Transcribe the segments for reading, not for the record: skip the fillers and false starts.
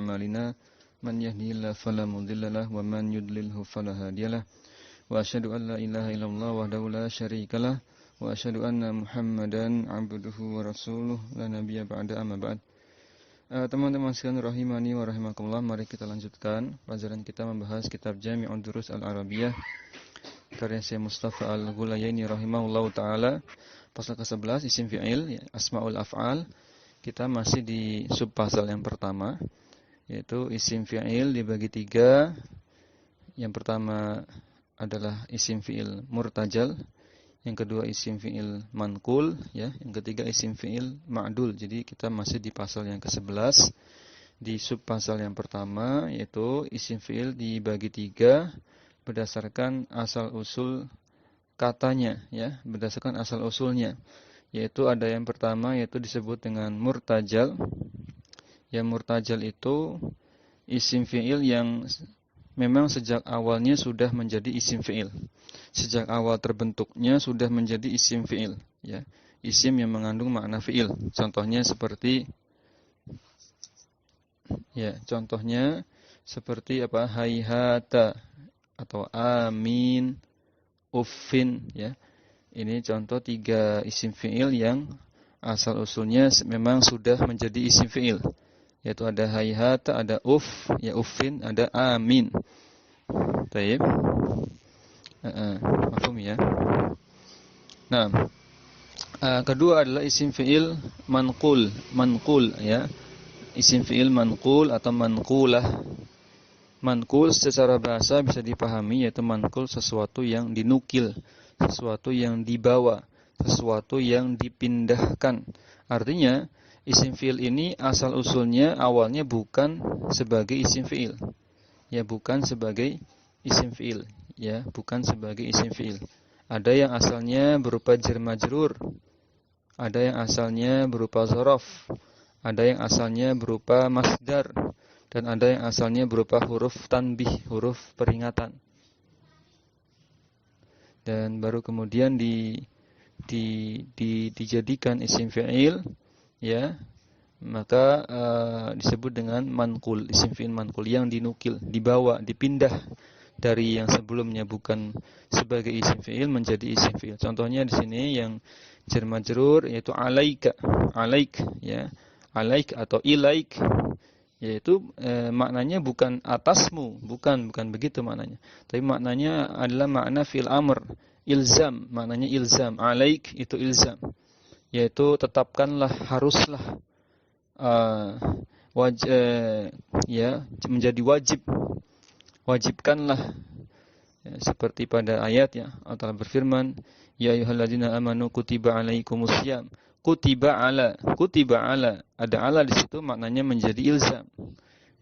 أعمالنا من يهده الله فلا مضل له ومن يضلله فلا هادي له وأشهد أن لا إله إلا الله وحده لا شريك له وأشهد أن محمدا عبده ورسوله لا نبي بعد أما بعد. Teman-teman sekalian rahimani wa rahimakumullah, mari kita lanjutkan pelajaran kita membahas kitab Jami'ud Durus Al-Arabiyah karya Syekh Mustafa Al-Ghulayaini rahimahullahu taala. Pasal ke-11 isim fi'il, asmaul af'al. Kita masih di subpasal yang pertama, yaitu isim fi'il dibagi 3. Yang pertama adalah isim fi'il murtajal, yang kedua isim fi'il manqul, ya, yang ketiga isim fi'il ma'dul. Jadi kita masih di pasal yang ke-11 di subpasal yang pertama, yaitu isim fi'il dibagi 3 berdasarkan asal usul katanya, ya, berdasarkan asal usulnya. Yaitu ada yang pertama yaitu disebut dengan murtajal. Yang murtajal itu isim fi'il yang memang sejak awalnya sudah menjadi isim fi'il. Sejak awal terbentuknya sudah menjadi isim fi'il, ya. Isim yang mengandung makna fi'il. Contohnya seperti apa? Hayhata atau amin, uffin, ya. Ini contoh 3 isim fi'il yang asal usulnya memang sudah menjadi isim fi'il. Yaitu ada hayhata, ada ya uffin, ada amin. Baik. Mafhum ya. Nah, kedua adalah isim fi'il manqul, ya. Isim fi'il manqul atau manqulah. Manqul secara bahasa bisa dipahami yaitu manqul sesuatu yang dinukil, sesuatu yang dibawa, sesuatu yang dipindahkan. Artinya, isim fi'il ini asal usulnya awalnya bukan sebagai isim fi'il. Ya, bukan sebagai isim fi'il. Ya, bukan sebagai isim fi'il. Ada yang asalnya berupa jar majrur, ada yang asalnya berupa dzaraf, ada yang asalnya berupa masdar, dan ada yang asalnya berupa huruf tanbih, huruf peringatan. Dan baru kemudian dijadikan isim fi'il, ya, maka disebut dengan manqul, isim fi'il manqul yang dinukil, dibawa, dipindah dari yang sebelumnya bukan sebagai isim fi'il menjadi isim fi'il. Contohnya di sini yang jar majrur yaitu alaika, alaik, ya, alaik atau ilaik, yaitu maknanya bukan atasmu, bukan begitu maknanya. Tapi maknanya adalah makna fi'il amr, ilzam, maknanya ilzam. Alaik itu ilzam, yaitu tetapkanlah, haruslah, menjadi wajib, wajibkanlah, ya, seperti pada ayat, ya, Allah Ta'ala berfirman, ya ayyuhalladzina amanu kutiba alaikumusiyam. Kutiba ala, ada ala di situ maknanya menjadi ilzam.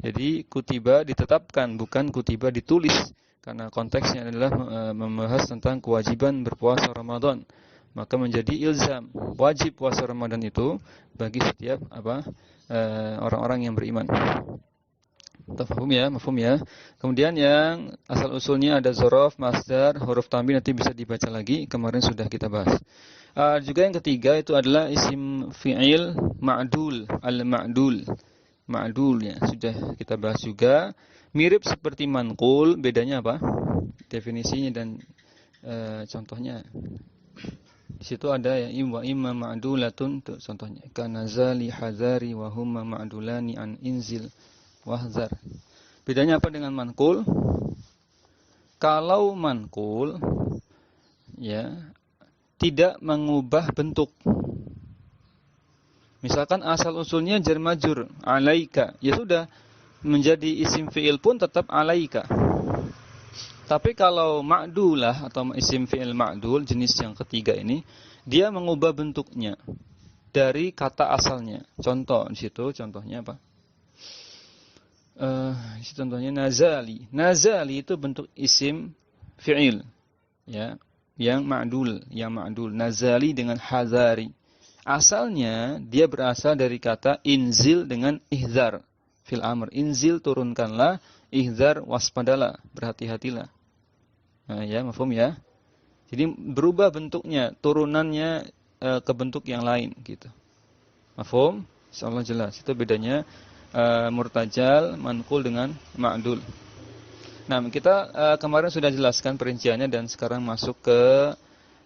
Jadi kutiba ditetapkan, bukan kutiba ditulis, karena konteksnya adalah membahas tentang kewajiban berpuasa Ramadan. Maka menjadi ilzam, wajib puasa Ramadan itu bagi setiap orang-orang yang beriman. Mafhum ya. Kemudian yang asal usulnya ada dzaraf, masdar, huruf tanbih, nanti bisa dibaca lagi, kemarin sudah kita bahas. Juga yang ketiga itu adalah isim fi'il ma'dul, al-ma'dul. Ma'dul, ya, sudah kita bahas juga. Mirip seperti manqul, bedanya apa? Definisinya dan contohnya. Di situ ada ya imma ma'dulatun, tuh contohnya. Kanazali hazari wa humma ma'dulani an inzil wahzar. Bedanya apa dengan manqul? Kalau manqul, ya, tidak mengubah bentuk. Misalkan asal usulnya jar majrur, alaika, ya sudah, menjadi isim fi'il pun tetap alaika. Tapi kalau ma'dulah atau isim fi'il ma'dul, jenis yang ketiga ini, dia mengubah bentuknya dari kata asalnya. Contoh di situ, contohnya apa? Contohnya nazali. Nazali itu bentuk isim fi'il, ya, yang ma'dul. Nazali dengan hazari. Asalnya dia berasal dari kata inzil dengan ihzar fil amr. Inzil turunkanlah, ihzar waspadalah, berhati-hatilah. Nah, ya, mafhum ya. Jadi berubah bentuknya, turunannya ke bentuk yang lain gitu. Mafhum? Insyaallah jelas. Itu bedanya murtajal, manqul dengan ma'dul. Nah, kita kemarin sudah jelaskan perinciannya dan sekarang masuk ke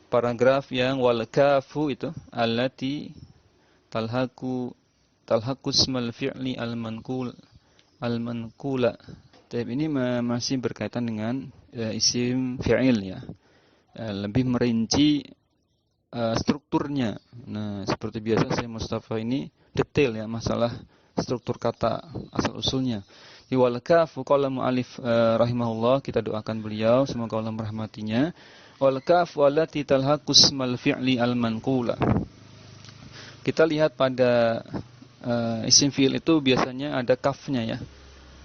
paragraf yang wal kafu itu allati talhaqusmal fi'li al-manqula. Ini masih berkaitan dengan isim fi'il ya. Lebih merinci strukturnya. Nah, seperti biasa saya Mustafa ini detail ya masalah struktur kata asal usulnya. Di wal kafu qala mu'allif rahimahullah, kita doakan beliau semoga Allah merahmatinya. Wal kafu allati talhaqusmal fi'li al-manqula. Kita lihat pada isim fi'il itu biasanya ada kafnya ya.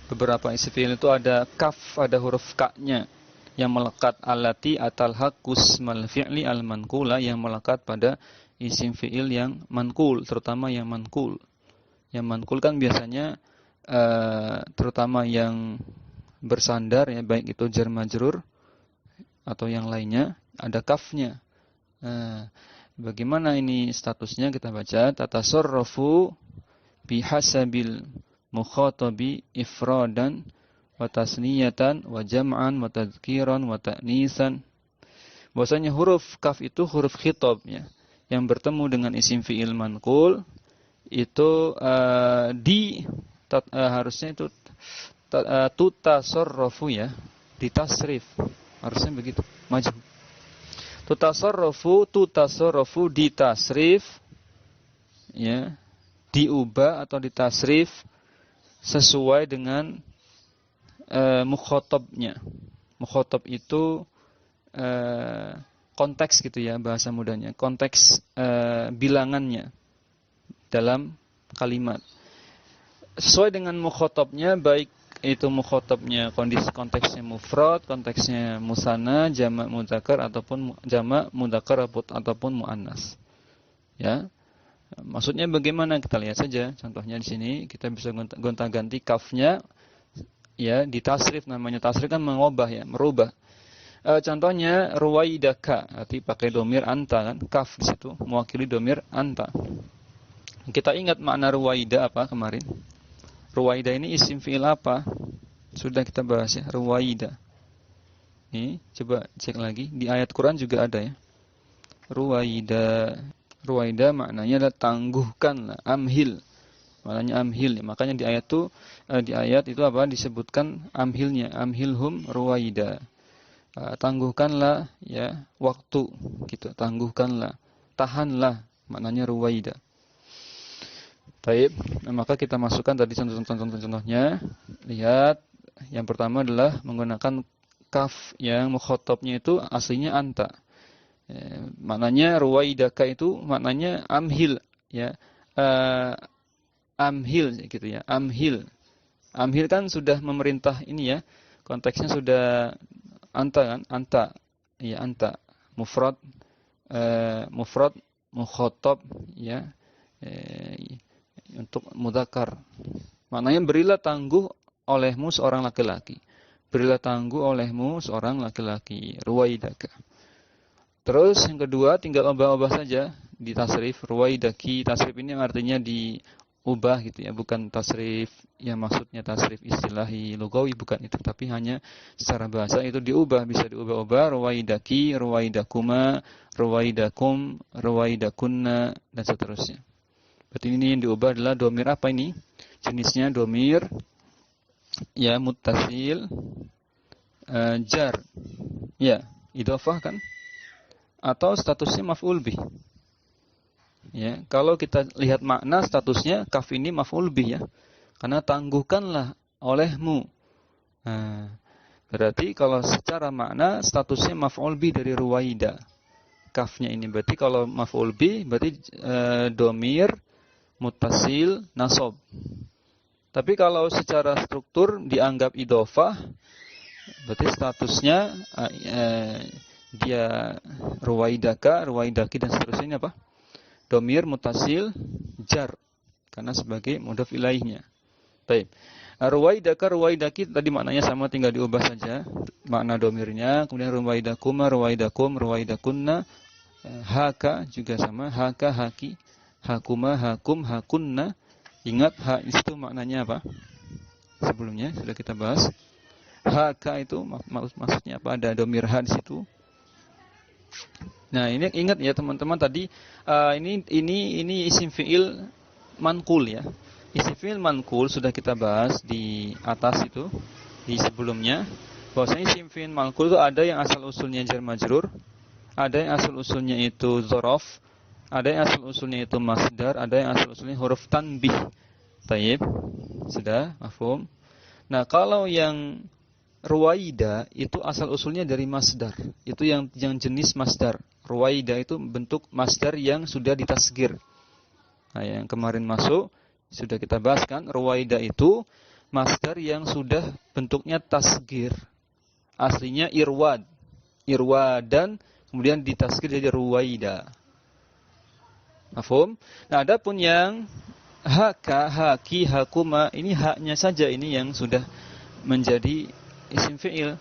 Beberapa isim fi'il itu ada kaf, ada huruf ka-nya yang melekat, allati atalhaqusmal fi'li al-manqula, yang melekat pada isim fi'il yang manqul, terutama yang manqul. Yang manqul kan biasanya terutama yang bersandar ya, baik itu jar majrur atau yang lainnya, ada kafnya. Bagaimana ini statusnya? Kita baca, tatasarrafu bihasabil mukhatabi ifradan wa tasniyatan wa jam'an wa tadhkiran wa ta'nisan. Bahwasanya huruf kaf itu huruf khitab ya, yang bertemu dengan isim fi'il manqul itu harusnya itu tutasarrafu ya, ditasrif. Harusnya begitu, maju. Tutasarrafu ditasrif ya, diubah atau ditasrif sesuai dengan mukhatabnya. Mukhatab itu konteks gitu ya, bahasa mudahnya, konteks bilangannya dalam kalimat. Sesuai dengan mukhatabnya, baik itu mukhatabnya konteksnya mufrad, konteksnya musanna, jamak mudzakkar ataupun jamak mudzakkar ataupun muannas. Ya. Maksudnya bagaimana? Kita lihat saja contohnya di sini. Kita bisa gonta-ganti kafnya ya, ditasrif. Namanya tasrif kan mengubah ya, merubah. Contohnya ruwaidaka, arti pakai domir anta kan, kaf di situ mewakili domir anta. Kita ingat makna ruwaida apa kemarin? Ruwaida ini isim fi'il apa? Sudah kita bahas ya, ruwaida. Ini coba cek lagi, di ayat Quran juga ada ya. Ruwaida. Ruwaida maknanya adalah tangguhkanlah, amhil. Maknanya amhil. Makanya di ayat itu apa? Disebutkan amhilnya, amhilhum ruwaida. Tangguhkanlah ya waktu gitu, tangguhkanlah, tahanlah, maknanya ruwaida. Baik, maka kita masukkan tadi contoh-contohnya. Lihat, yang pertama adalah menggunakan kaf yang mukhatabnya itu aslinya anta. Maknanya ruwaidaka itu maknanya amhil ya. Amhil gitu ya, amhil. Amhil kan sudah memerintah ini ya. Konteksnya sudah anta kan, anta. Ya, anta. Mufrad mukhatab ya. Untuk mudzakkar. Maknanya berilah tangguh olehmu seorang laki-laki. Berilah tangguh olehmu seorang laki-laki. Ruwaidaka. Terus yang kedua tinggal ubah-ubah saja di tasrif. Ruwaidaki. Tasrif ini artinya diubah gitu ya. Bukan tasrif yang maksudnya tasrif istilahi lugawi, bukan itu. Tapi hanya secara bahasa itu diubah. Bisa diubah-ubah. Ruwaidaki, ruwaidakuma, ruwaidakum, ruwaidakunna, dan seterusnya. Berarti ini yang diubah adalah domir apa ini? Jenisnya domir ya muttasil jar. Ya, idhofah kan? Atau statusnya maf'ul bih. Ya, kalau kita lihat makna statusnya kaf ini maf'ul bih ya. Karena tangguhkanlah olehmu. Nah, berarti kalau secara makna statusnya maf'ul bih dari ruwaida. Kafnya ini berarti kalau maf'ul bih berarti domir muttasil nasab. Tapi kalau secara struktur dianggap idhofah, berarti statusnya dia ruwaidaka, ruwaidaki dan seterusnya apa? Domir muttasil jar, karena sebagai mudhaf ilaihnya. Baik. Ruwaidaka, ruwaidaki tadi maknanya sama, tinggal diubah saja makna domirnya. Kemudian ruwaidakuma, ruwaidakum, ruwaidakunna. Haka juga sama, haka, haki. Hakuma, hakum, hakunna. Ingat ha di situ maknanya apa? Sebelumnya sudah kita bahas. Haka itu maksudnya apa? Ada domir ha di situ. Nah, ini ingat ya teman-teman tadi ini isim fiil mankul ya. Isim fiil mankul sudah kita bahas di atas itu di sebelumnya. Bahwasanya isim fiil mankul itu ada yang asal usulnya jar majrur, ada yang asal usulnya itu dzaraf, ada yang asal usulnya itu masdar, ada yang asal usulnya huruf tanbih. Taib. Sudah, mafhum. Nah, kalau yang ruwaida itu asal usulnya dari masdar. Itu yang jenis masdar. Ruwaida itu bentuk masdar yang sudah ditasgir. Nah, yang kemarin masuk sudah kita bahas kan, ruwaida itu masdar yang sudah bentuknya tasgir. Aslinya irwad. Irwadan kemudian ditasgir jadi ruwaida. Mafhum? Nah, adapun yang haka, haki, hakuma, ini haknya saja ini yang sudah menjadi isim fi'il.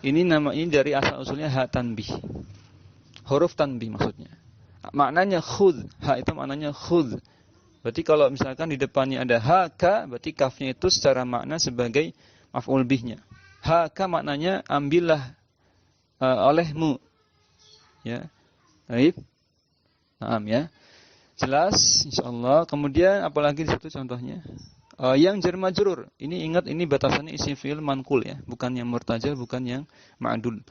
Ini dari asal usulnya ha tanbih. Huruf tanbih maksudnya. Maknanya khudh. Ha itu maknanya khudh. Berarti kalau misalkan di depannya ada haka, berarti kafnya itu secara makna sebagai maf'ul bihnya. Haka maknanya ambillah olehmu. Ya. Baik. Naam ya. Jelas insyaallah. Kemudian apalagi di situ contohnya? Yang jar majrur. Ini ingat ini batasannya isim fi'il mankul ya, bukan yang murtajal, bukan yang ma'dul.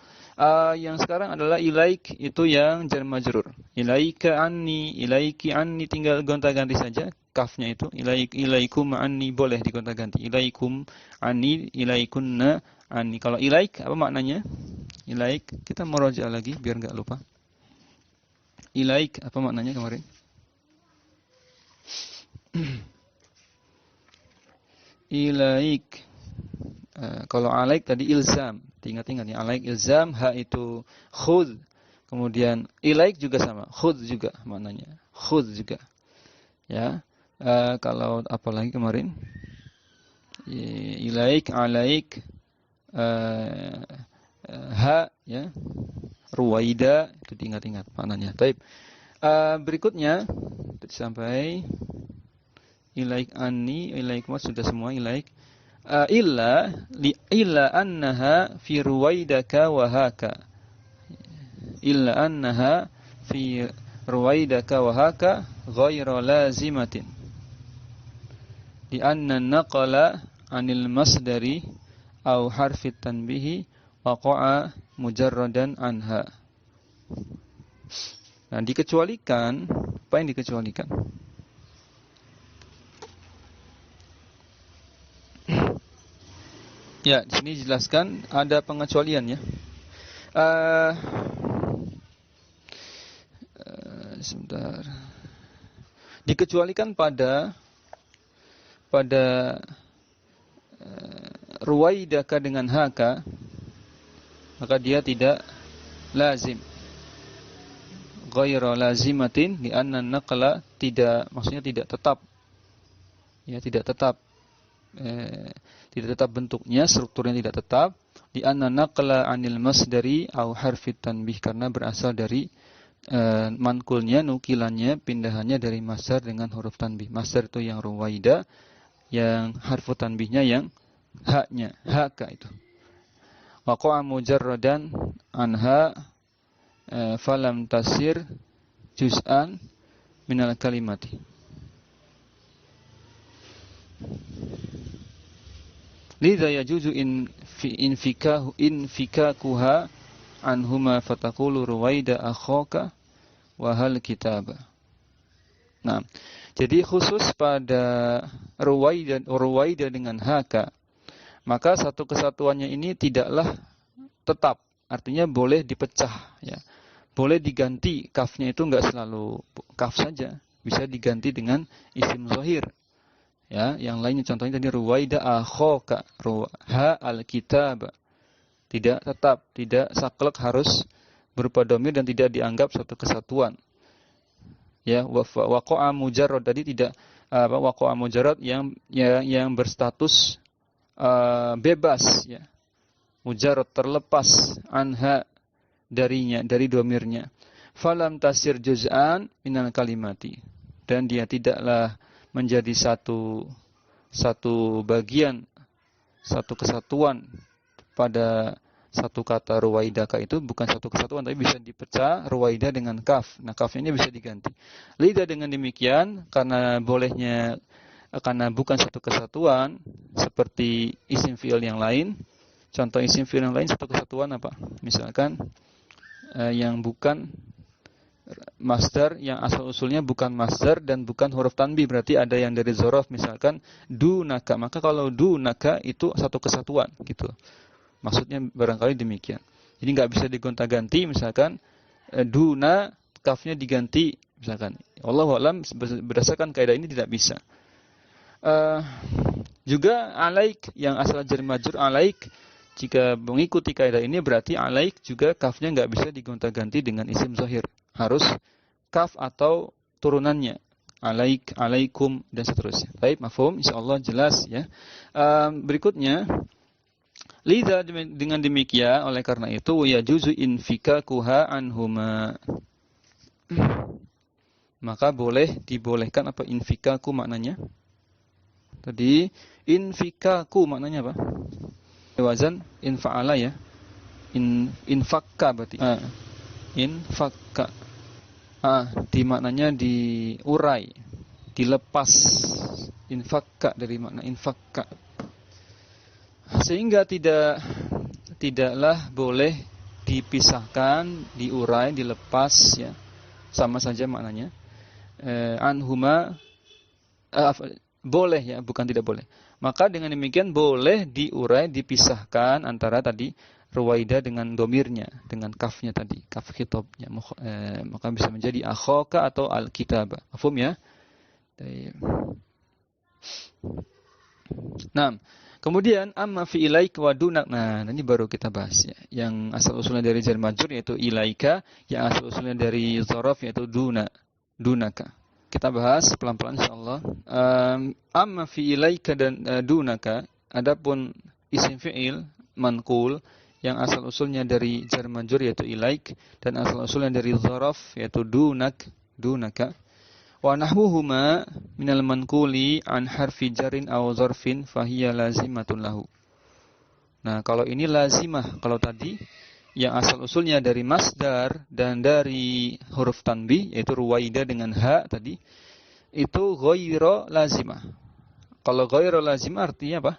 Yang sekarang adalah ilaik, itu yang jar majrur. Ilaika anni, ilaiki anni, tinggal gonta-ganti saja kafnya itu. Ilaikum anni boleh digonta-ganti. Ilaikum anni, ilaikunna anni. Kalau ilaik apa maknanya? Ilaik kita murajaah lagi biar enggak lupa. Ilaik apa maknanya kemarin? Ilaik. Kalau alaik tadi ilzam. Ingat-ingat ya, alaik ilzam, ha itu khudh. Kemudian ilaik juga sama, khudh juga maknanya. Khudh juga. Ya. Kalau apa lagi kemarin? Ilaik, alaik, ha ya. Ruwaida itu diingat-ingat maknanya. Baik. Berikutnya sampai ilaik anni, ilaik sudah semua ilaik. Illa annaha fi ruwaidaka wa haka. Illa annaha fi ruwaidaka wa haka ghairu lazimatin. Di anna naqala 'anil masdari aw harfi tanbihi waqa'a mujarradan anha. Nah, dikecualikan, apa yang dikecualikan? Ya, di sini dijelaskan ada pengecualian ya. Sebentar. Dikecualikan pada ruwaidaka dengan haka, maka dia tidak lazim. Ghairu lazimatin li anna naqla tidak, maksudnya tidak tetap. Ya, tidak tetap. Tidak tetap bentuknya, strukturnya tidak tetap. Di anna naqla 'anil masdari au harfi tanbih, karena berasal dari mankulnya, nukilannya, pindahannya dari masdar dengan huruf tanbih. Masdar itu yang ruwaida, yang harfu tanbihnya yang haknya, haka itu. Waqa'a mujarradan anha falam tasir juz'an minal kalimati. Lidha yajuzu infikakuha anhuma fatakulu ruwaida akhaka wahal kitaba. Nah, jadi khusus pada ruwaida dengan haka, maka satu kesatuannya ini tidaklah tetap, artinya boleh dipecah ya. Boleh diganti, kafnya itu enggak selalu kaf saja, bisa diganti dengan isim zahir. Ya, yang lainnya contohnya tadi ruwaida akhaka, ha al-kitab. Tidak tetap, tidak saklek, harus berupa dhamir dan tidak dianggap satu kesatuan. Ya, waqa'a mujarrad tadi tidak waqa'a mujarrad yang berstatus bebas ya. Mujarrad terlepas anha darinya, dari dhamirnya. Falam tasir juz'an minal kalimati, dan dia tidaklah menjadi satu bagian, satu kesatuan pada satu kata ruwaidaka itu bukan satu kesatuan, tapi bisa dipecah ruwaida dengan kaf. Nah, kafnya ini bisa diganti. Lidah dengan demikian karena bukan satu kesatuan seperti isim fi'il yang lain. Contoh isim fi'il yang lain satu kesatuan apa? Misalkan yang bukan masdar, yang asal usulnya bukan masdar dan bukan huruf tanbih, berarti ada yang dari dzaraf, misalkan dunaka. Maka kalau dunaka itu satu kesatuan gitu. Maksudnya barangkali demikian. Jadi nggak bisa digonta-ganti, misalkan duna kafnya diganti, misalkan. Wallahu a'lam, berdasarkan kaidah ini tidak bisa. Juga alaik yang asal jar majrur alaik, jika mengikuti kaidah ini berarti alaik juga kafnya nggak bisa digonta-ganti dengan isim zahir. Harus kaf atau turunannya. Alaik, alaikum dan seterusnya. Baik, mafhum, insyaallah jelas ya. Berikutnya lidha dengan demikian, oleh karena itu ya juzu infikakuha anhuma. Maka dibolehkan apa infikaku maknanya? Tadi infikaku maknanya apa? Wazan infa'ala ya. Infakka berarti. Infakka. Di maknanya diurai, dilepas. Infakka dari makna infakka. Sehingga tidaklah boleh dipisahkan, diurai, dilepas ya. Sama saja maknanya. Anhuma boleh ya, bukan tidak boleh. Maka dengan demikian boleh diurai, dipisahkan antara tadi ruwaida dengan domirnya, dengan kafnya tadi, kaf khitabnya. Maka bisa menjadi akhaka atau al-kitaba. Mafhum ya? Nah, kemudian amma fi ilaik wa dunak. Nah, ini baru kita bahas ya. Yang asal usulnya dari jar majrur yaitu ilaika, yang asal usulnya dari dzaraf yaitu dunaka. Kita bahas pelan-pelan insyaallah. Amma fi ilaika dan dunaka, adapun isim fi'il manqul yang asal usulnya dari jar majrur yaitu ilaik dan asal usulnya dari dzaraf yaitu dunaka. Wa nahwuhuma minal manquli an harfi jarin aw zarfin fahiya lazimatun lahu. Nah, kalau ini lazimah, kalau tadi yang asal usulnya dari masdar dan dari huruf tanbih yaitu ruwaida dengan ha tadi, itu ghairu lazimah. Kalau ghairu lazimah artinya apa?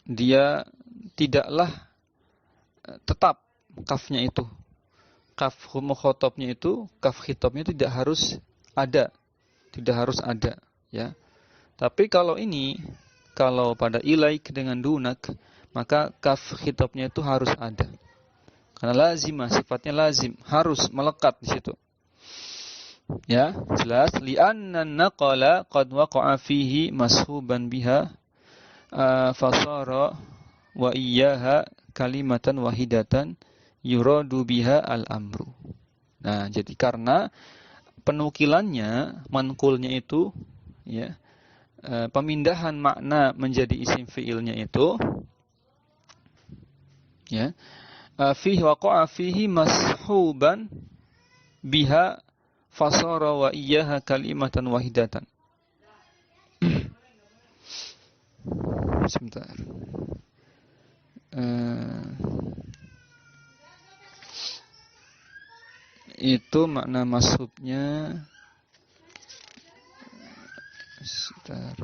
Dia tidaklah tetap kafnya itu. Kaf mukhatabnya itu, kaf khitabnya tidak harus ada. Tidak harus ada, ya. Tapi kalau pada ilaik dengan dunak, maka kaf khitabnya itu harus ada. Karena lazimah, sifatnya lazim, harus melekat di situ. Ya, jelas. Li'anna naqala qad waqa'a fihi mashuban biha fasara wa iyyaha kalimatan wahidatan yuradu biha al-amru. Nah, jadi karena penukilannya, manqulnya itu ya, pemindahan makna menjadi isim fi'ilnya itu ya, fihi waqa'a fihi mashuban biha fasara wa iyyaha kalimatan wahidatan. Sebentar. Itu makna mashubnya. Sebentar.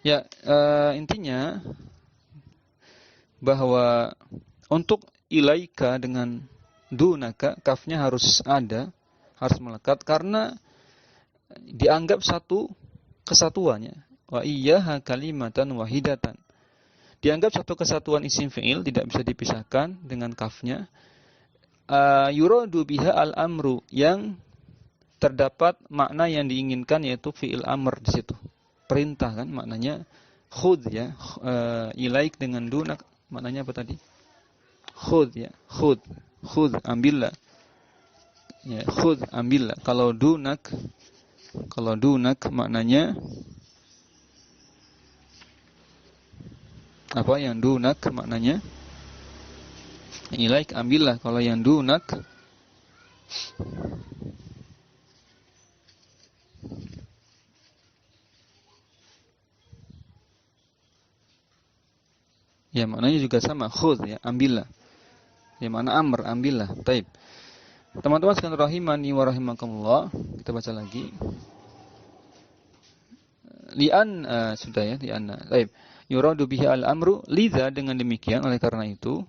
Ya, intinya bahwa untuk ilaika dengan dunaka kafnya harus ada, harus melekat karena dianggap satu kesatuannya. Wa iyyaha kalimatan wahidatan. Dianggap satu kesatuan isim fi'il, tidak bisa dipisahkan dengan kafnya. Yuradu biha al-amru, yang terdapat makna yang diinginkan yaitu fi'il amr di situ. Perintah kan maknanya khudh ya. Ilaik dengan dunak maknanya apa tadi? Khudh ya. Khudh ambillah. Ya, khudh ambillah. Kalau dunak maknanya apa? Yang dunak maknanya ilaik ambillah. Kalau yang dunak Ya, maknanya juga sama, khudh ya, ambillah. Ya, makna amr, ambillah. Taib. Teman-teman sekalian rahimani wa rahimakumullah, kita baca lagi. Li'an sudah ya, li'anna. Taib. Yuradu bihi al-amru, lidza, dengan demikian, oleh karena itu,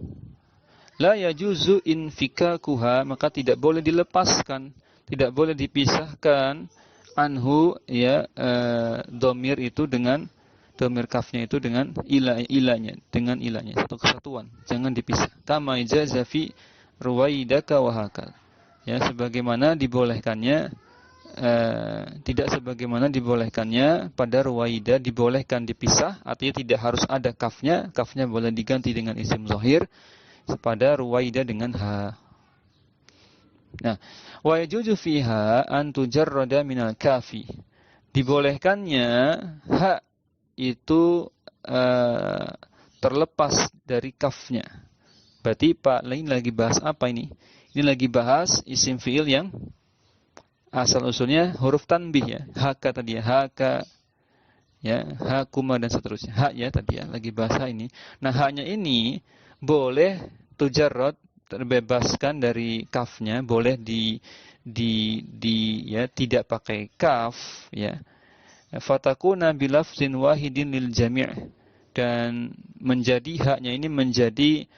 la yajuzu infikakuha, maka tidak boleh dilepaskan, tidak boleh dipisahkan anhu ya, domir itu dengan domir kafnya itu dengan ilanya, dengan ilanya, satu kesatuan, jangan dipisah. Kama ijaza fi ruwaidaka wa hakal. Ya, sebagaimana dibolehkannya tidak sebagaimana dibolehkannya pada ruwaida, dibolehkan dipisah, artinya tidak harus ada kafnya, kafnya boleh diganti dengan isim zahir pada ruwaida dengan ha. Nah, wa yajuzu fiha an tujarrada minal kafi. Dibolehkannya ha itu terlepas dari kafnya. Berarti Pak lain lagi bahas apa ini? Ini lagi bahas isim fi'il yang asal usulnya huruf tanbih ya. Haka tadi ya, haka ya, hakuma dan seterusnya. Ha ya tadi ya, lagi bahasa ini. Nah, hanya ini boleh tujarrad, terbebaskan dari kafnya, boleh di ya tidak pakai kaf ya. Fatakuna bilafzin wahidin lil jami', dan menjadi haknya ini menjadi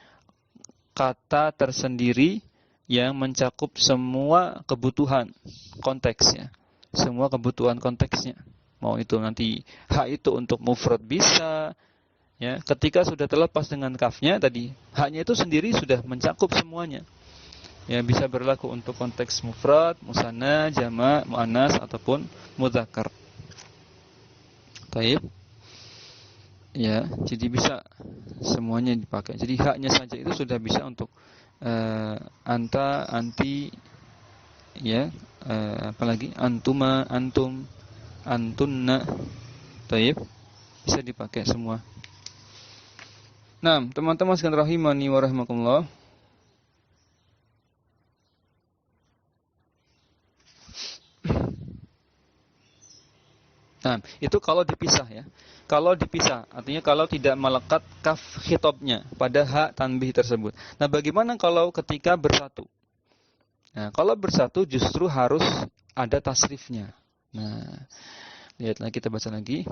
kata tersendiri yang mencakup semua kebutuhan konteksnya, semua kebutuhan konteksnya. Mau itu nanti hak itu untuk mufrad bisa ya, ketika sudah terlepas dengan kafnya tadi, haknya itu sendiri sudah mencakup semuanya. Ya, bisa berlaku untuk konteks mufrad, musanna, jama', muannas ataupun mudzakkar. Taib. Ya, jadi bisa semuanya dipakai. Jadi haknya saja itu sudah bisa untuk anta, anti, ya, apalagi antuma, antum, antunna. Taib. Bisa dipakai semua. Nah, teman-teman sekalian rahimani wa rahimakumullah. Nah, itu kalau dipisah ya. Kalau dipisah, artinya kalau tidak melekat kaf khitabnya pada hak tanbih tersebut. Nah, bagaimana kalau ketika bersatu? Nah, kalau bersatu justru harus ada tasrifnya. Nah, lihatlah, kita baca lagi.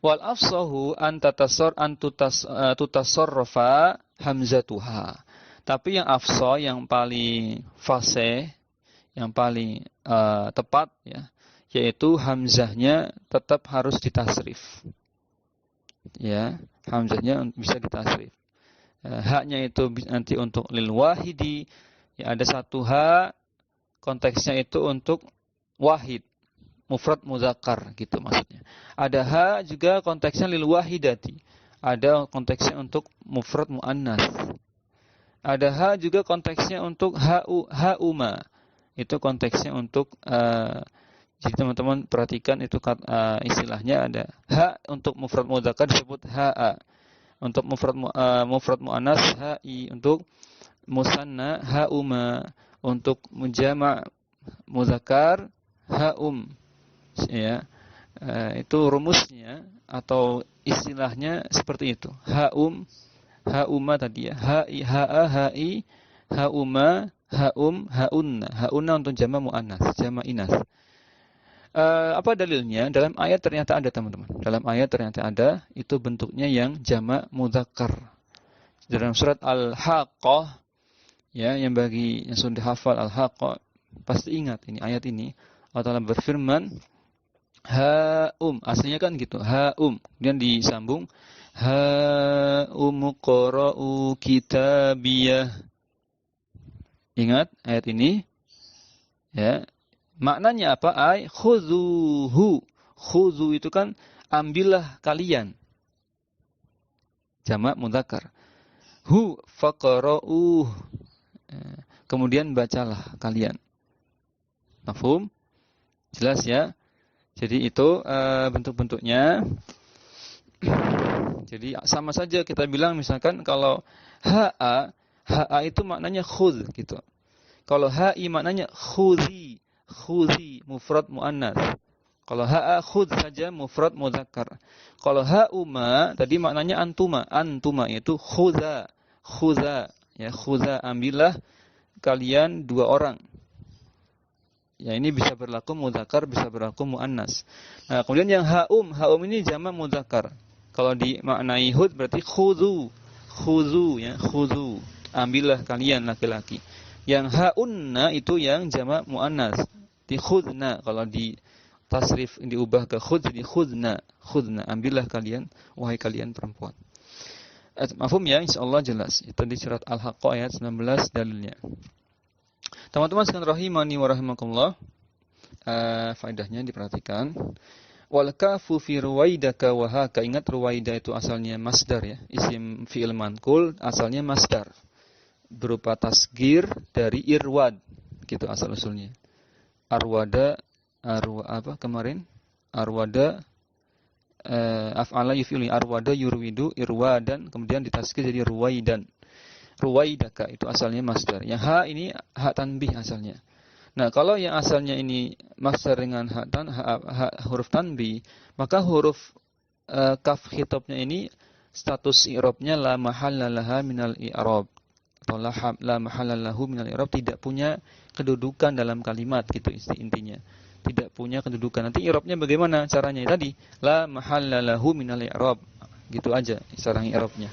Wal afsahu an tutasarrafa hamzatuha. Tapi yang afsah, yang paling fasih, yang paling tepat ya, yaitu hamzahnya tetap harus ditasrif. Ya, hamzahnya bisa ditasrif. Haknya itu nanti untuk lil wahidi, ya, ada satu hak, konteksnya itu untuk wahid, mufrad muzakkar gitu maksudnya. Ada hak juga konteksnya lil wahidati, ada konteksnya untuk mufrad muannas. Ada hak juga konteksnya untuk hauma, itu konteksnya untuk jadi teman-teman perhatikan itu istilahnya ada ha untuk mufrad mudzakkar disebut ha'a, untuk mufrad muannas ha'i, untuk musanna hauma, untuk jama' mudzakkar haum ya. Itu rumusnya atau istilahnya seperti itu. Hauma tadi ya. Ha'i, ha'a, ha'i, hauma, haum, haunna. Haunna untuk jama' muannas, jama' inas. Apa dalilnya? Dalam ayat ternyata ada, teman-teman. Dalam ayat ternyata ada, itu bentuknya yang jama' mudzakkar. Dalam surat Al-Haqqah, ya, yang bagi yang sudah hafal Al-Haqqah pasti ingat ini ayat ini. Allah Ta'ala berfirman, haum, aslinya kan gitu, haum. Kemudian disambung, haum qara'u kitabiyah. Ingat ayat ini? Ya. Maknanya apa? Ai khuzuhu. Khuzu itu kan ambillah kalian. Jamak mudzakkar. Hu faqra'uh. Kemudian bacalah kalian. Mafhum? Jelas ya? Jadi itu bentuk-bentuknya. Jadi sama saja kita bilang misalkan kalau ha'a itu maknanya khudz gitu. Kalau ha'i maknanya khudzi, khudzi mufrad muannas. Kalau ha'a khudh saja mufrad mudzakkar. Kalau ha'uma tadi maknanya antuma. Antuma itu khudha. Khudha, ya, khudha, ambillah kalian 2 orang. Ya, ini bisa berlaku mudzakkar, bisa berlaku muannas. Nah, kemudian yang ha'um ini jamak mudzakkar. Kalau dimaknai hud berarti khudhu. Khudhu, ya, khudhu. Ambillah kalian laki-laki. Yang ha'unna itu yang jamak muannas. Di khudna, kalau di tasrif diubah ke khudh jadi khudna, ambillah kalian wahai kalian perempuan. Mafhum ya, insyaallah jelas. Itu di surat Al-Haqqah ayat 19 dalilnya. Teman-teman sekalian rahimani wa rahimakumullah. Faedahnya diperhatikan. Wal kafu fi ruwaidaka wa haka. Ingat ruwaida itu asalnya masdar ya, isim fi'il manqul asalnya masdar. Berupa tasgir dari irwad, gitu asal usulnya. Arwada Arwada af'ala yuf'ili arwada yurwidu irwadan, kemudian ditasghir jadi ruwaidan. Ruwaidaka itu asalnya masdar. Yang ha ini ha tanbih asalnya. Nah, kalau yang asalnya ini masdar dengan huruf tanbih, maka huruf kaf khitabnya ini status i'rabnya la mahalla laha minal i'rab. Atau la mahalla lahu minal i'rab, tidak punya kedudukan dalam kalimat, gitu intinya. Tidak punya kedudukan. Nanti i'rabnya bagaimana caranya? Tadi la mahalla lahu minal i'rab. Gitu aja cara i'rabnya.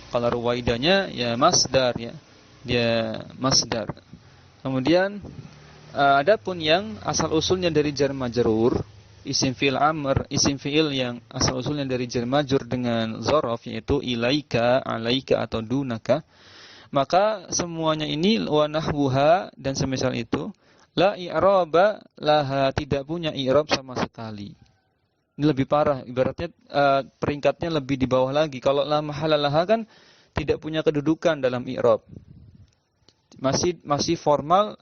Kalau ruwaidanya ya masdar ya. Dia masdar. Kemudian adapun yang asal usulnya dari jar majrur, isim fi'il amr, isim fi'il yang asal usulnya dari jar majrur dengan dzaraf yaitu ilaika, alaika atau dunaka, maka semuanya ini wa nahwuha dan semisal itu la i'raba laha, tidak punya i'rab sama sekali. Ini lebih parah, ibaratnya peringkatnya lebih di bawah lagi. Kalau la mahalla laha kan tidak punya kedudukan dalam i'rab. Masih formal,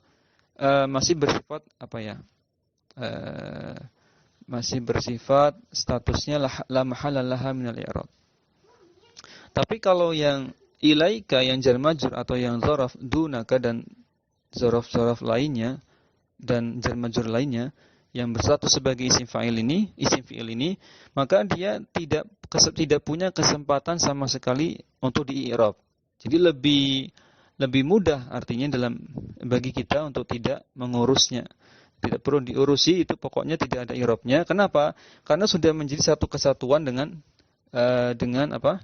masih bersifat apa ya? Masih bersifat statusnya la mahalla laha minal i'rab. Tapi kalau yang ilaika, yang jar majrur atau yang dzaraf dunaka dan dzaraf-dzaraf lainnya dan jar majrur lainnya yang berstatus sebagai isim fi'il ini, maka dia tidak punya kesempatan sama sekali untuk di-i'rab. Jadi lebih mudah artinya bagi kita untuk tidak mengurusnya. Tidak perlu diurusi, itu pokoknya tidak ada i'rabnya. Kenapa? Karena sudah menjadi satu kesatuan dengan apa?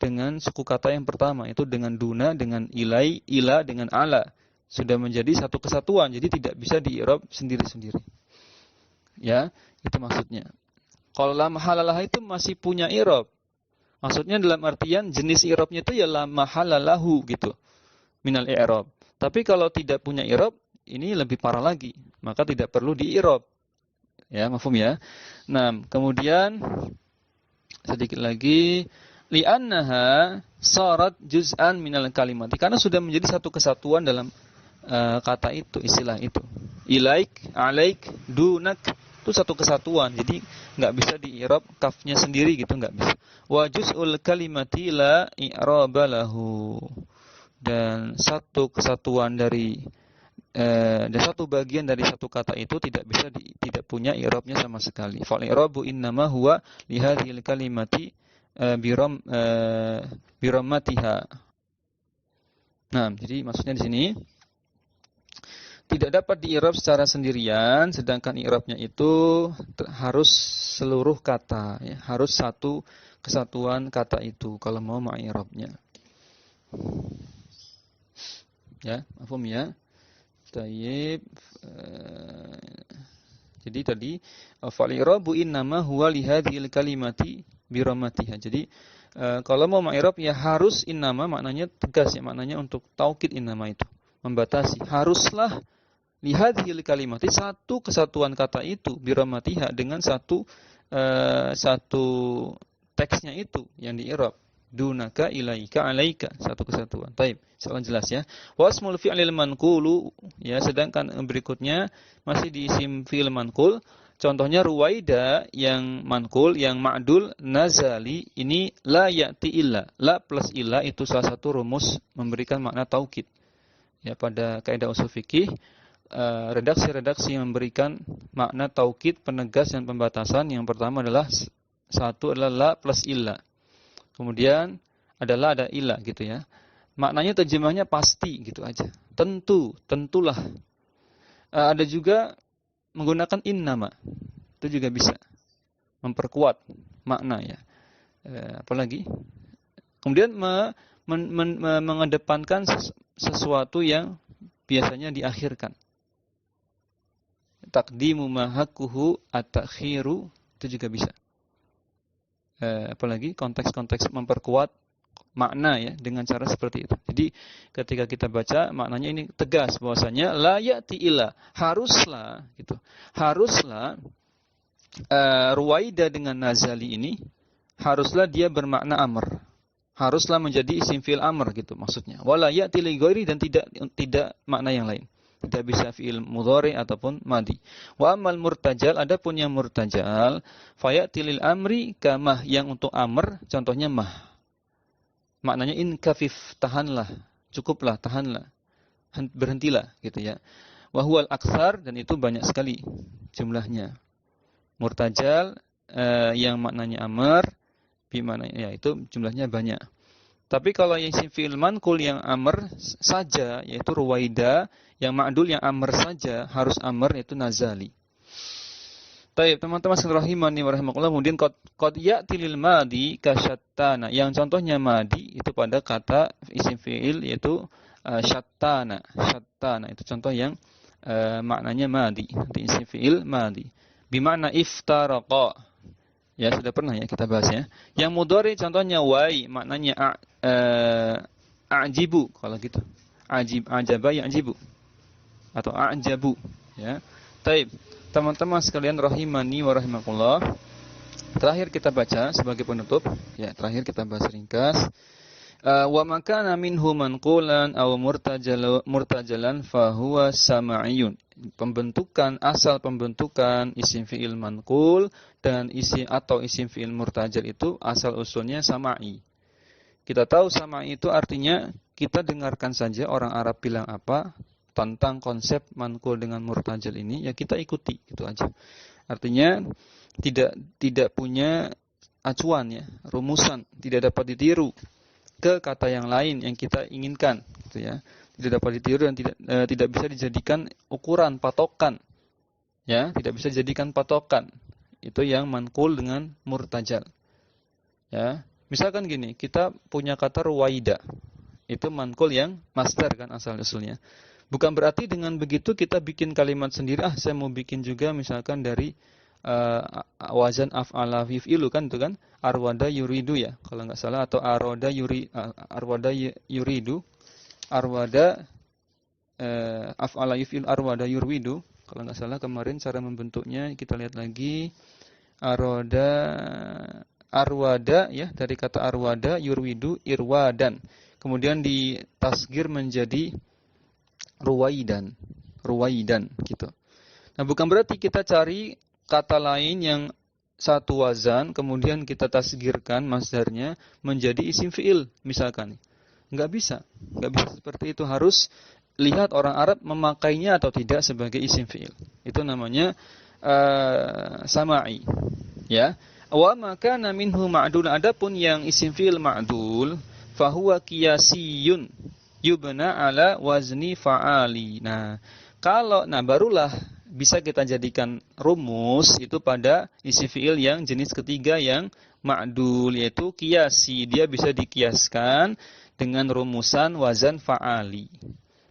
Dengan suku kata yang pertama, itu dengan duna, dengan ila, dengan ala. Sudah menjadi satu kesatuan, jadi tidak bisa di-i'rab sendiri-sendiri. Ya, itu maksudnya. Kalau la mahalla laha itu masih punya i'rab. Maksudnya dalam artian jenis i'rabnya itu ya la mahalla lahu gitu. Minal i'rab. Tapi kalau tidak punya i'rab, ini lebih parah lagi. Maka tidak perlu di-i'rab. Ya, mafhum ya. Nah, kemudian sedikit lagi, li'annaha sarat juz'an minal kalimat. Karena sudah menjadi satu kesatuan dalam kata itu, istilah itu. Ilaik, alaik, dunak, itu satu kesatuan. Jadi enggak bisa di-i'rab kafnya sendiri gitu, enggak bisa. Wa juz'ul kalimati la i'raba lahu. Dan satu kesatuan dari dan satu bagian dari satu kata itu tidak punya i'rabnya sama sekali. Fal i'rabu innama huwa li hadhil kalimati birammatiha. Nah, jadi maksudnya di sini tidak dapat di-i'rab secara sendirian, sedangkan i'rabnya itu harus seluruh kata, ya, harus satu kesatuan kata itu kalau mau ma'irabnya. Ya, mafhum ya? Tayyib. Jadi tadi fal-i'rabu innama huwa li hadhil kalimati birammatiha. Jadi kalau mau ma'irab ya harus innama, maknanya tegas ya, maknanya untuk taukid innama itu, membatasi. Haruslah lihadhil kalimati, satu kesatuan kata itu birammatiha dengan satu teksnya itu yang di-i'rab. Dunaka, ilaika, alaika, satu kesatuan. Baik, insyaallah jelas ya. Wasmul fi'lil manqulu, ya, sedangkan berikutnya masih di isim fi'il manqul. Contohnya ruwaida yang manqul, yang ma'dul, nazali, ini la ya'ti illa. La plus illa itu salah satu rumus memberikan makna taukid. Ya, pada kaidah usul fikih, redaksi-redaksi yang memberikan makna taukid, penegas dan pembatasan. Yang pertama adalah satu adalah la plus illa. Kemudian adalah ada illa gitu ya. Maknanya terjemahnya pasti gitu aja. Tentu, tentulah. Ada juga menggunakan innama. Itu juga bisa memperkuat makna ya. Apalagi kemudian mengedepankan sesuatu yang biasanya diakhirkan. Taqdimu ma haqquhu at-takhiru, itu juga bisa. Apalagi konteks-konteks memperkuat makna ya dengan cara seperti itu. Jadi ketika kita baca maknanya ini tegas bahwasanya la ya'ti illa, haruslah gitu. Haruslah ruwaida dengan nazali ini haruslah dia bermakna amr. Haruslah menjadi isim fi'il amr gitu maksudnya. Wala ya'ti li ghairi, dan tidak makna yang lain. Tidak bisa fi'il mudhari ataupun madi. Wa amal murtajal, adapun yang murtajal, fayati lil amri kamah, yang untuk amr contohnya mah. Maknanya in kafif, tahanlah, cukuplah, tahanlah, berhentilah gitu ya. Wa huwal aktsar, dan itu banyak sekali jumlahnya. Murtajal yang maknanya amr, bimana ya itu jumlahnya banyak. Tapi kalau yang isim fi'il manqul yang amr saja yaitu ruwaida, yang ma'dul yang amr saja harus amr yaitu nazali. Baik, teman-teman sekalian rahimani wa rahimakumullah, kemudian qad ya'ti lil madi kasyattana, yang contohnya madi itu pada kata isim fi'il yaitu syattana. Syattana itu contoh yang maknanya madi, di isim fi'il madi. Bimakna iftaraqa. Ya, sudah pernah ya kita bahas ya. Yang mudhari contohnya wai, maknanya a'jibu kalau gitu. Ajaba ya'jibu atau a'jabu ya. Baik, teman-teman sekalian rahimani wa rahimakumullah. Terakhir kita baca sebagai penutup ya, terakhir kita bahas ringkas. Wa makana minhu manqulan aw murtajalan fa huwa sama'iyun. Asal pembentukan isim fi'il manqul dan isim fi'il murtajal itu asal usulnya sama'i. Kita tahu sama'i itu artinya kita dengarkan saja orang Arab bilang apa tentang konsep manqul dengan murtajal ini, ya kita ikuti gitu aja. Artinya tidak punya acuan ya, rumusan, tidak dapat ditiru ke kata yang lain yang kita inginkan gitu ya. Tidak dapat ditiru dan tidak bisa dijadikan ukuran patokan. Ya, tidak bisa dijadikan patokan. Itu yang manqul dengan murtajal. Ya, misalkan gini, kita punya kata ruwaida. Itu manqul yang masdar kan asal usulnya. Bukan berarti dengan begitu kita bikin kalimat sendiri, saya mau bikin juga misalkan dari wazan af'ala yuf'ilu kan itu kan arwada yuridu ya kalau enggak salah, atau arwada yuridu arwada af'ala yuf'il arwada yuridu kalau enggak salah. Kemarin cara membentuknya kita lihat lagi, arwada ya, dari kata arwada yuridu irwadan, kemudian ditasgir menjadi ruwaidan gitu. Nah, bukan berarti kita cari kata lain yang satu wazan kemudian kita tasgirkan masdarnya menjadi isim fi'il misalkan. Enggak bisa seperti itu. Harus lihat orang Arab memakainya atau tidak sebagai isim fi'il. Itu namanya sama'i. Ya. Wa makana minhu ma'dul, adapun yang isim fi'il ma'dul fahuwa qiyasiyun yubna ala wazni fa'ali. Barulah bisa kita jadikan rumus itu pada isim fi'il yang jenis ketiga yang ma'dul, yaitu qiyasi. Dia bisa dikiaskan dengan rumusan wazan fa'ali.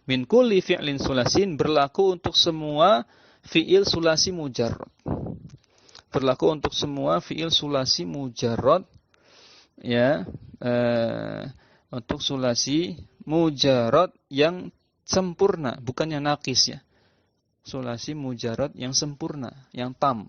Min kulli fi'lin sulasin, berlaku untuk semua fi'il sulasi mujarrad. Berlaku untuk semua fi'il sulasi mujarrad ya, untuk sulasi mujarrad yang sempurna, bukan yang nakis ya. Sulasi mujarrad yang sempurna, yang tam,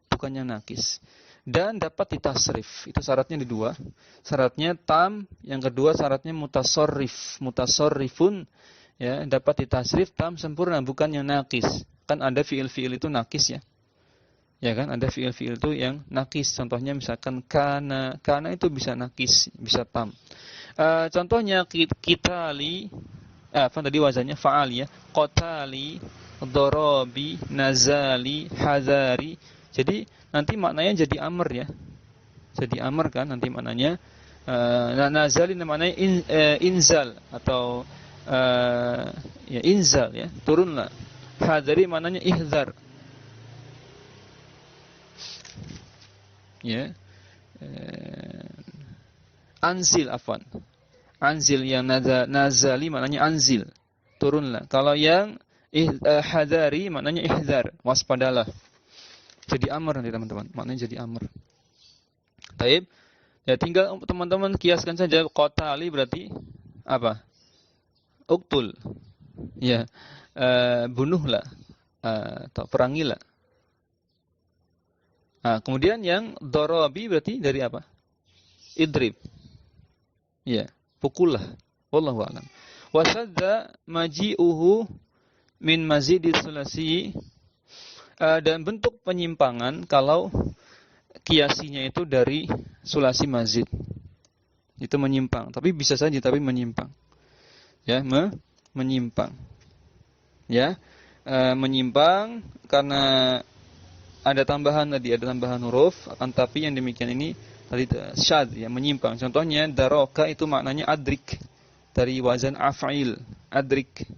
bukannya nakis. Dan dapat ditasrif. Itu syaratnya di dua. Syaratnya tam, yang kedua syaratnya mutasarrifun ya, dapat ditasrif tam sempurna, bukan yang nakis. Kan ada fiil-fiil itu nakis ya. Ya kan, ada fiil-fiil itu yang nakis. Contohnya misalkan kana itu bisa nakis, bisa tam. Contohnya kitali, tadi wazannya fa'al ya. Qatali darabi, nazali, hadari. Jadi nanti maknanya jadi amr ya. Jadi amr kan nanti maknanya. Nazali namanya inzal atau ya inzal ya, turunlah. Hadari maknanya ihzar. Ya. Anzil afwan. Anzil yang nazali maknanya anzil, turunlah. Kalau yang hadari maknanya ihzar, waspadalah. Jadi amr nanti teman-teman, maknanya jadi amr. Taib. Ya tinggal teman-teman kiaskan saja, qatali berarti apa? Uktul. Ya. Bunuhlah atau perangilah. Nah, kemudian yang darabi berarti dari apa? Idrib. Ya, pukullah. Wallahu a'lam. Wa sadza maji'uhu min mazidis sulasi, dan bentuk penyimpangan kalau kiasinya itu dari sulasi mazid. Itu menyimpang, tapi bisa saja tapi menyimpang. Ya, menyimpang. Ya. Menyimpang karena ada tambahan tadi, ada tambahan huruf, akan tapi yang demikian ini tadi syad ya, menyimpang. Contohnya daroka itu maknanya adrik dari wazan af'il, adrik.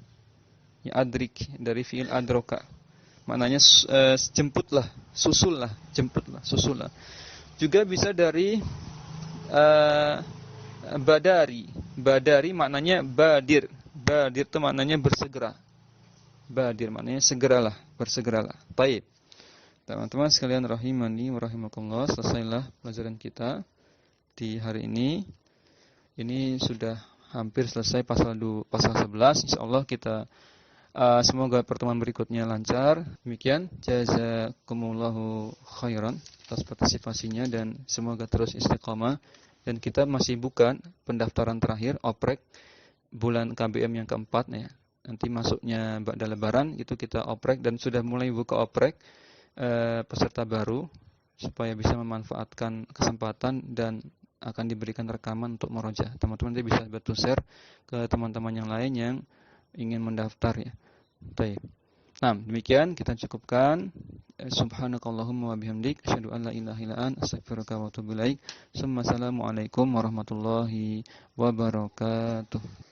Ya, adrik dari fi'il adroka. Maknanya jemputlah, susullah, jemputlah, susullah. Juga bisa dari badari. Badari maknanya badir. Badir itu maknanya bersegera. Badir maknanya segeralah, bersegeralah. Baik. Teman-teman sekalian rahimani wa rahimakumullah, selesailah pelajaran kita di hari ini. Ini sudah hampir selesai pasal 11. Insyaallah kita semoga pertemuan berikutnya lancar. Demikian, jazakumullahu khairan atas partisipasinya dan semoga terus istiqamah. Dan kita masih buka pendaftaran terakhir oprek bulan KBM yang keempat ya. Nanti masuknya ba'da lebaran itu kita oprek, dan sudah mulai buka oprek peserta baru supaya bisa memanfaatkan kesempatan dan akan diberikan rekaman untuk murojaah. Teman-teman nanti bisa bantu share ke teman-teman yang lain yang ingin mendaftar ya. Baik. Nah, demikian kita cukupkan. Subhanakallahumma wa bihamdik asyhadu an la ilaha illa anta astaghfiruka wa atubu ilaik. Assalamualaikum warahmatullahi wabarakatuh.